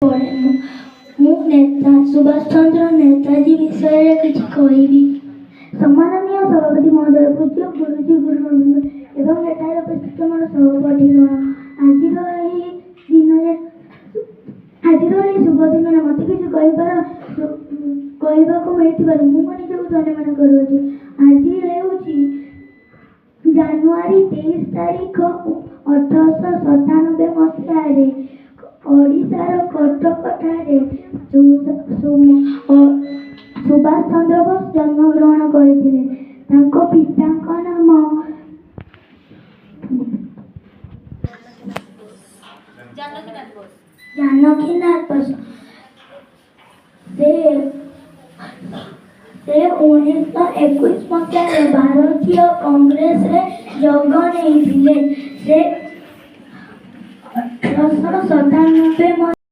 ମୁଁ ନେତା ସୁଭାଷ ଚନ୍ଦ୍ର ନେତାଜୀ ବିଷୟରେ କିଛି କହିବି। ସମ୍ମାନନୀୟ ସଭାପତି ମହୋଦୟ, ପୂଜ୍ୟ ଗୁରୁଜୀ ଗୁରୁବୃନ୍ଦ ଏବଂ ଏଠାରେ ଉପସ୍ଥିତ ମୋର ସହପାଠୀଗଣ, ଆଜିର ଏହି ଶୁଭ ଦିନରେ ମୋତେ କିଛି କହିବାକୁ ମିଳିଥିବାରୁ ମୁଁ ନିଜକୁ ଧନ୍ୟବାଦ କରୁଅଛି। ଆଜି ହେଉଛି ଜାନୁଆରୀ 23 ତାରିଖ 1897 ମସିହାରେ ଓଡ଼ିଶାର କଟକଠାରେ ସୁଭାଷ ଚନ୍ଦ୍ର ବୋଷ ଜନ୍ମଗ୍ରହଣ କରିଥିଲେ। ତାଙ୍କ ପିତାଙ୍କ ନାମ ଜାନକୀନାଥ ବୋଷ। ସେ 1921 ମସିହାରେ ଭାରତୀୟ କଂଗ୍ରେସରେ ଯୋଗ ନେଇଥିଲେ। ସେ 1897